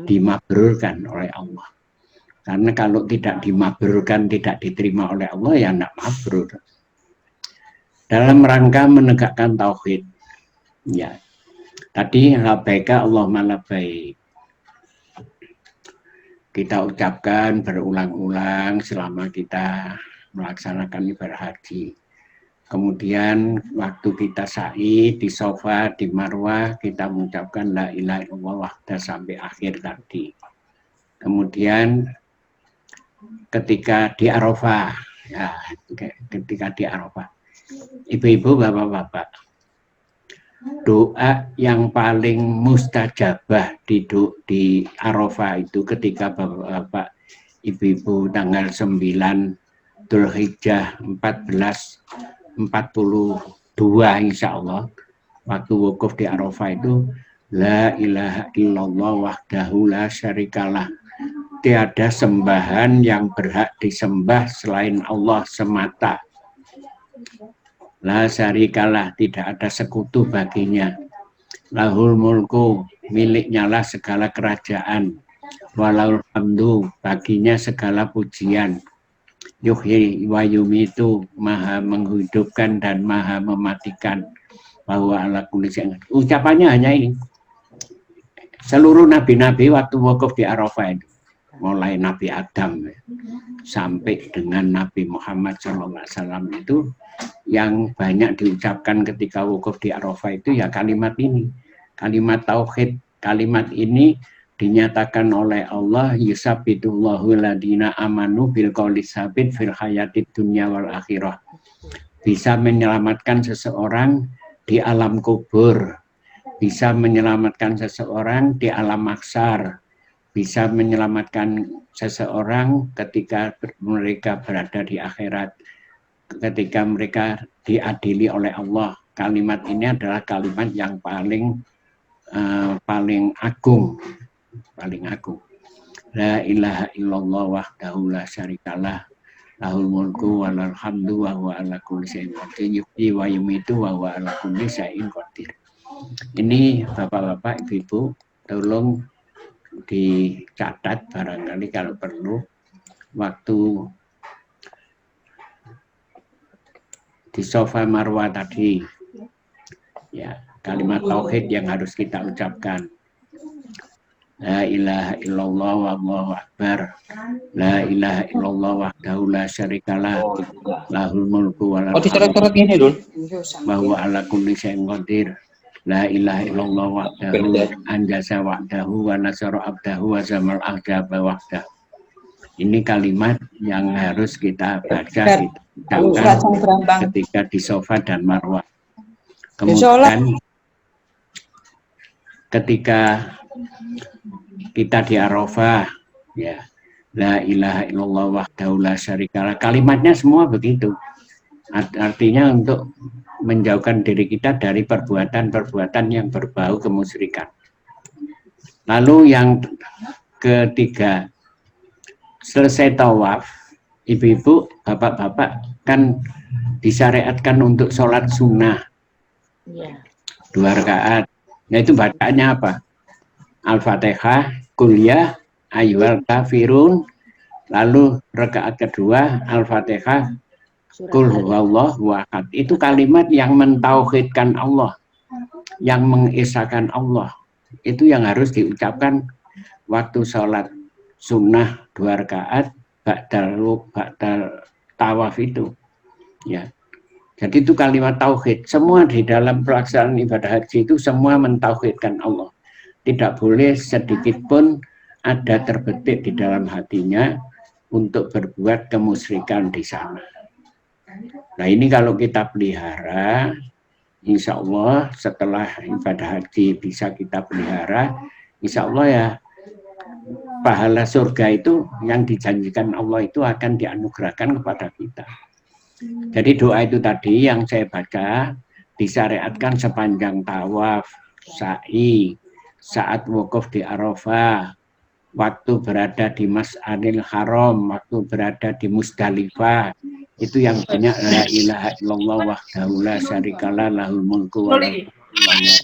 Speaker 2: Dimabrurkan oleh Allah. Karena kalau tidak dimabrurkan, tidak diterima oleh Allah, ya tidak mabrur. Dalam rangka menegakkan tauhid, ya. Tadi labbaika Allahumma labbaik. Kita ucapkan berulang-ulang selama kita melaksanakan ibadah haji. Kemudian waktu kita sa'i di Safa, di Marwah, kita mengucapkan la ilaha illallah wahdah sampai akhir tadi. Kemudian ketika di Arafah, ya, ketika di Arafah, ibu-ibu, bapak-bapak, doa yang paling mustajabah di Arafah itu ketika bapak-bapak, ibu-ibu tanggal 9 Dzulhijjah 1442 insya Allah waktu wukuf di Arafah itu la ilaha illallah wahdahu la syarikalah, tiada sembahan yang berhak disembah selain Allah semata, la syarikalah, tidak ada sekutu baginya, lahul mulku, miliknya lah segala kerajaan, walau hamdu, baginya segala pujian, yuhyi wa yumitu, maha menghidupkan dan maha mematikan, bahwa ala kulli syai'in. Ucapannya hanya ini. Seluruh nabi-nabi waktu wukuf di Arafah itu, mulai Nabi Adam sampai dengan Nabi Muhammad SAW itu, yang banyak diucapkan ketika wukuf di Arafah itu ya kalimat ini, kalimat tauhid. Kalimat ini dinyatakan oleh Allah, yusabbitullahu ladina amanu bil qouli tsabit fil hayatid dunya wal akhirah. Bisa menyelamatkan seseorang di alam kubur, bisa menyelamatkan seseorang di alam mahsyar, bisa menyelamatkan seseorang ketika mereka berada di akhirat, ketika mereka diadili oleh Allah. Kalimat ini adalah kalimat yang paling agung, paling agung. La ilaha illallah wahdahu la syarikalah, lahul mulku walal hamdu wa huwa ala kulli syai'in qadir, yuhyi wa yumitu wa huwa ala kulli syai'in qadir. Ini bapak-bapak, ibu-ibu, tolong dicatat barangkali kalau perlu waktu di Safa Marwah tadi, ya, kalimat tauhid yang harus kita ucapkan. La ilaha illallah wallahu akbar. La ilaha illallah wahdahu la syarikalah. Lahul mulku wa lahul
Speaker 1: dicoret-coret ini dul.
Speaker 2: wa huwa ala kulli syai'in qadir. La ilaha illallah wahdahu anjasa wahdahu wa nasara abdahu wa zamal ahzaba wahdahu. Ini kalimat yang harus kita baca, kita ucapkan ketika di Safa dan Marwah. Kemudian ketika kita di Arafah, ya, la ilaha illallah wahdahu la syarikalah. Kalimatnya semua begitu. Artinya untuk menjauhkan diri kita dari perbuatan-perbuatan yang berbau kemusyrikan. Lalu yang ketiga, selesai tawaf, ibu-ibu, bapak-bapak kan disyariatkan untuk sholat sunnah 2 rakaat. Nah itu bacaannya apa? Al-Fatihah, Kuliah, Ayyuhal Kafirun, lalu rakaat kedua Al-Fatihah, Qul huwallahu ahad. Itu kalimat yang mentauhidkan Allah, yang mengesahkan Allah. Itu yang harus diucapkan waktu sholat sunnah 2 rakaat ba'dal tawaf itu, ya. Jadi itu kalimat tauhid. Semua di dalam pelaksanaan ibadah haji itu semua mentauhidkan Allah. Tidak boleh sedikit pun ada terbetik di dalam hatinya untuk berbuat kemusyrikan di sana. Nah ini kalau kita pelihara, insya Allah setelah ibadah haji bisa kita pelihara, insya Allah ya pahala surga itu yang dijanjikan Allah itu akan dianugerahkan kepada kita. Jadi doa itu tadi yang saya baca disyariatkan sepanjang tawaf, sa'i, saat wukuf di Arafah, waktu berada di Mas'alil Haram, waktu berada di Musdalifah. Itu yang banyak la ilaha illallah wahdahu la syarikalah lahul mulku wa lahul hamdu.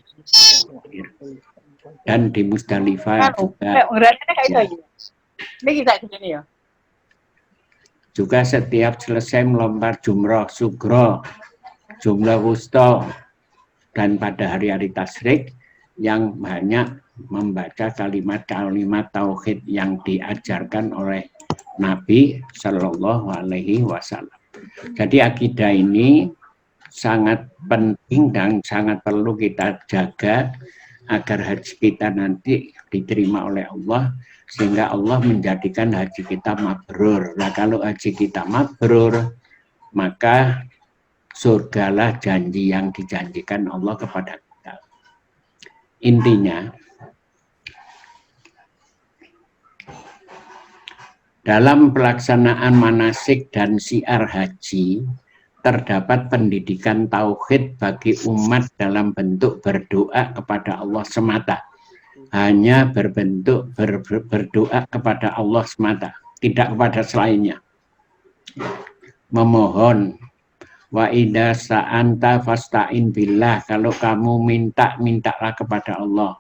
Speaker 2: Dan di Musdalifah juga setiap selesai melempar jumroh sugro, jumlah wusta, dan pada hari-hari tasyrik yang banyak membaca kalimat-kalimat tauhid yang diajarkan oleh Nabi Shallallahu Alaihi Wasallam. Jadi akidah ini sangat penting dan sangat perlu kita jaga agar haji kita nanti diterima oleh Allah, sehingga Allah menjadikan haji kita mabrur. Nah kalau haji kita mabrur, maka surgalah janji yang dijanjikan Allah kepada kita. Intinya, dalam pelaksanaan manasik dan syiar haji, terdapat pendidikan tauhid bagi umat dalam bentuk berdoa kepada Allah semata. Hanya berbentuk berdoa kepada Allah semata, tidak kepada selainnya. Memohon, wa idza sa'anta fasta'in billah, kalau kamu minta, mintalah kepada Allah.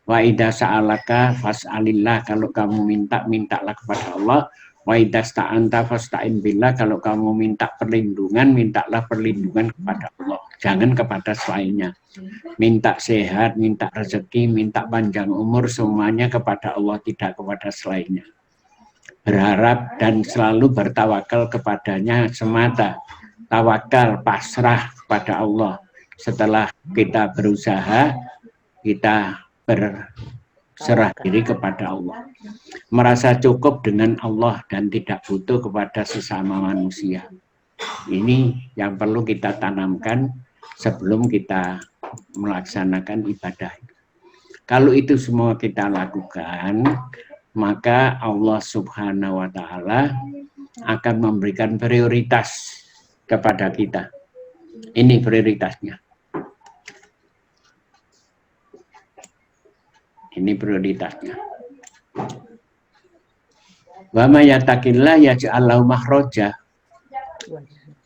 Speaker 2: Wa idza sa'alaka fas'alillah, kalau kamu minta, mintalah kepada Allah. Wa idza sta'anta fasta'in billah, kalau kamu minta perlindungan, mintalah perlindungan kepada Allah, jangan kepada selainnya. Minta sehat, minta rezeki, minta panjang umur, semuanya kepada Allah, tidak kepada selainnya. Berharap dan selalu bertawakal kepadanya semata. Tawakal, pasrah kepada Allah. Setelah kita berusaha, kita berserah diri kepada Allah. Merasa cukup dengan Allah dan tidak butuh kepada sesama manusia. Ini yang perlu kita tanamkan sebelum kita melaksanakan ibadah. Kalau itu semua kita lakukan, maka Allah Subhanahu wa Ta'ala akan memberikan prioritas kepada kita. Ini prioritasnya. Ini prioritasnya. Wa may yattaqillah yaj'al lahu makhraja.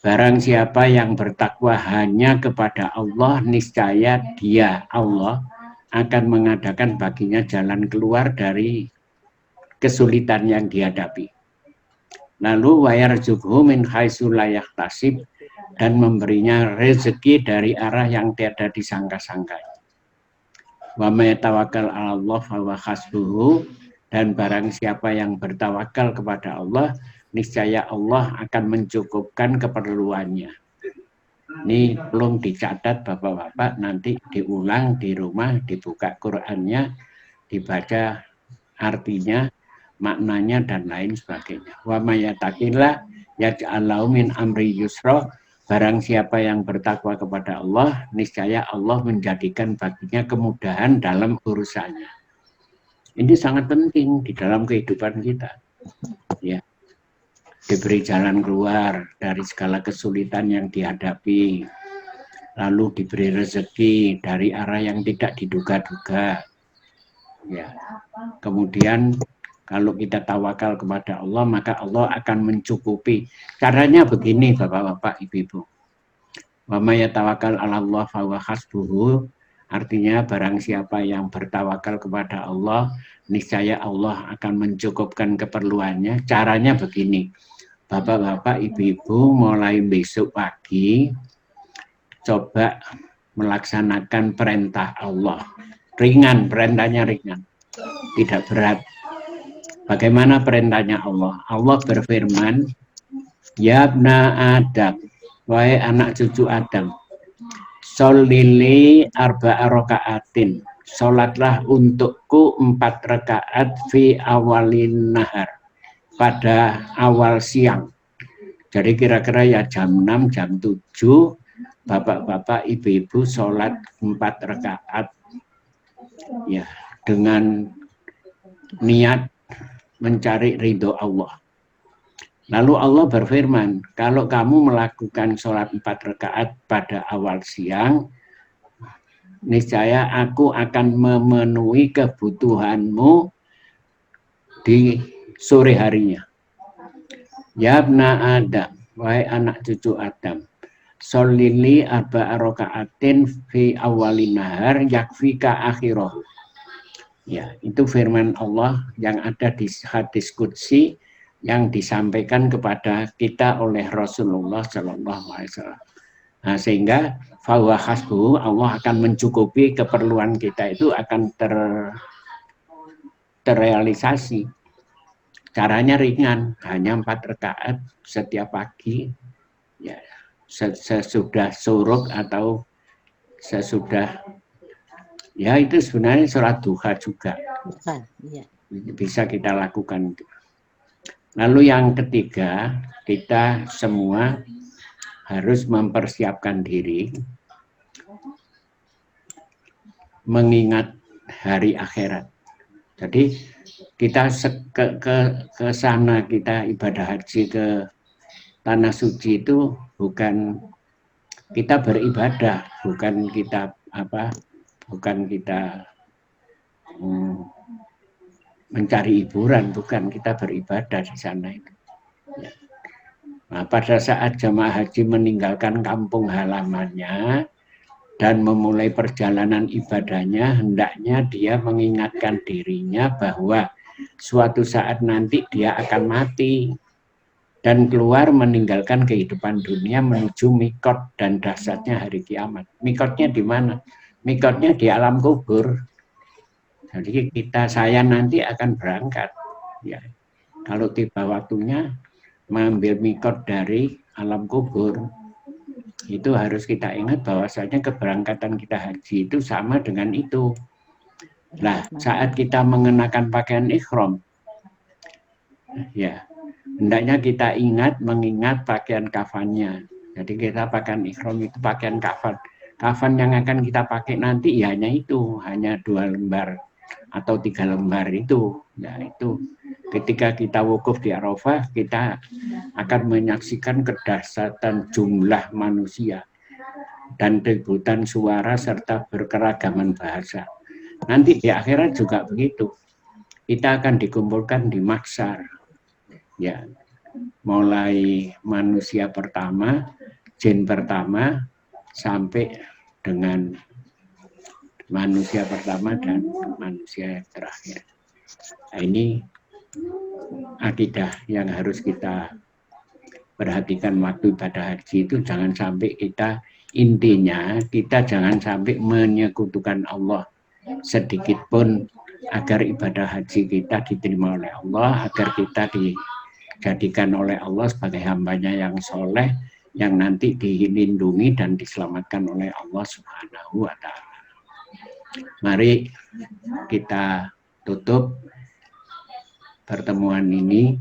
Speaker 2: Barang siapa yang bertakwa hanya kepada Allah, niscaya dia, Allah, akan mengadakan baginya jalan keluar dari kesulitan yang dihadapi. Lalu wa yarzuqhu min haitsu la yahtasib, dan memberinya rezeki dari arah yang tiada disangka-sangka. Wa may tawakkal 'ala Allah fa huwa hasbuhu, dan barang siapa yang bertawakal kepada Allah, niscaya Allah akan mencukupkan keperluannya. Ini belum dicatat Bapak-bapak, nanti diulang di rumah, dibuka Qur'annya, dibaca artinya, maknanya dan lain sebagainya. Wa may yattaqillah yaj'al lahu min amri yusra, barang siapa yang bertakwa kepada Allah, niscaya Allah menjadikan baginya kemudahan dalam urusannya. Ini sangat penting di dalam kehidupan kita. Ya. Diberi jalan keluar dari segala kesulitan yang dihadapi, lalu diberi rezeki dari arah yang tidak diduga-duga. Ya. Kemudian kalau kita tawakal kepada Allah, maka Allah akan mencukupi. Caranya begini Bapak-bapak, Ibu-ibu. Wa may yatawakkal 'ala Allah fa huwa hasbuhu, artinya barang siapa yang bertawakal kepada Allah, niscaya Allah akan mencukupkan keperluannya. Caranya begini. Bapak-bapak, Ibu-ibu, mulai besok pagi coba melaksanakan perintah Allah. Ringan, perintahnya ringan. Tidak berat. Bagaimana perintahnya Allah? Allah berfirman, ya ibna Adam, wahai anak cucu Adam, sholli arba'a raka'atin, sholatlah untukku 4 rakaat fi awalin nahar, pada awal siang. Jadi kira-kira ya jam 6, jam 7, bapak-bapak, ibu-ibu sholat 4 rakaat. Ya, dengan niat mencari ridho Allah. Lalu Allah berfirman, kalau kamu melakukan sholat 4 rakaat pada awal siang, niscaya aku akan memenuhi kebutuhanmu di sore harinya. Ya ibna Adam, wahai anak cucu Adam, sholli arba'a raka'atin fi awalin nahar yakfika akhirah. Ya, itu firman Allah yang ada di hadis qudsi yang disampaikan kepada kita oleh Rasulullah Shallallahu Alaihi Wasallam. Nah, sehingga fahuwa hasbuhu, Allah akan mencukupi keperluan kita, itu akan terrealisasi. Caranya ringan, hanya 4 rakaat setiap pagi, ya, sesudah suruk atau sesudah, ya itu sebenarnya sholat duha juga. Bisa kita lakukan. Lalu yang ketiga, kita semua harus mempersiapkan diri mengingat hari akhirat. Jadi kita ke sana, kita ibadah haji ke tanah suci itu bukan kita beribadah, bukan kita mencari hiburan, bukan, kita beribadah di sana itu. Ya. Nah, pada saat jamaah haji meninggalkan kampung halamannya dan memulai perjalanan ibadahnya, hendaknya dia mengingatkan dirinya bahwa suatu saat nanti dia akan mati dan keluar meninggalkan kehidupan dunia menuju mikot dan dahsyatnya hari kiamat. Mikotnya di mana? Mikotnya di alam kubur. Jadi saya nanti akan berangkat. Ya. Kalau tiba waktunya mengambil mikot dari alam kubur, itu harus kita ingat bahwasanya keberangkatan kita haji itu sama dengan itu. Nah, saat kita mengenakan pakaian ihram, ya, hendaknya kita mengingat pakaian kafannya. Jadi kita pakaian ihram itu pakaian kafan. Kafan yang akan kita pakai nanti ya hanya 2 lembar atau 3 lembar itu. Ya, itu ketika kita wukuf di Arafah, kita akan menyaksikan kedahsyatan jumlah manusia dan rebutan suara serta berkeragaman bahasa. Nanti di akhirat juga begitu. Kita akan dikumpulkan di mahsyar. Ya, mulai manusia pertama, jin pertama, sampai dengan manusia pertama dan manusia yang terakhir. Nah, ini akidah yang harus kita perhatikan waktu ibadah haji itu. Jangan sampai kita, intinya kita jangan sampai menyekutukan Allah sedikit pun agar ibadah haji kita diterima oleh Allah, agar kita dijadikan oleh Allah sebagai hambanya yang soleh, yang nanti dilindungi dan diselamatkan oleh Allah Subhanahu wa Ta'ala. Mari kita tutup pertemuan ini.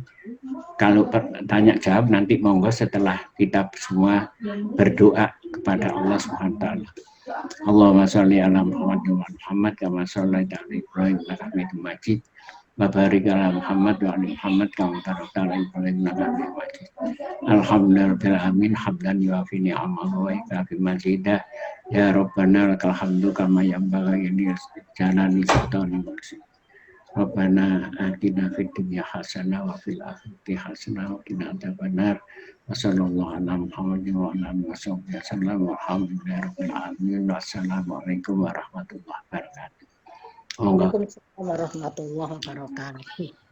Speaker 2: Kalau tanya jawab nanti monggo setelah kita semua berdoa kepada Allah Subhanahu wa Ta'ala. Allahumma sholli ala Muhammad wa Muhammad kama shallaita ala Ibrahim innaka Hamidum Majid. Wa barik ala Muhammad wa ala Muhammad kama barakta ala Ibrahim innaka Hamidum Majid. Alhamdulillahirabbil alamin hamdan yuwafi ni'amahu wa yukafi mazidah. Ya Rabbana lakal hamdu kama yanbaghi li jalali sultanika. Rabbana atina fid dunya hasanah wa fil akhirati hasanah wa qina adzabannar. Wassallallahu ala Muhammadin wa ala alihi wasallam. Walhamdulillahirabbil alamin. Wassalamualaikum warahmatullahi wabarakatuh.
Speaker 3: Waalaikumsalam warahmatullahi wabarakatuh.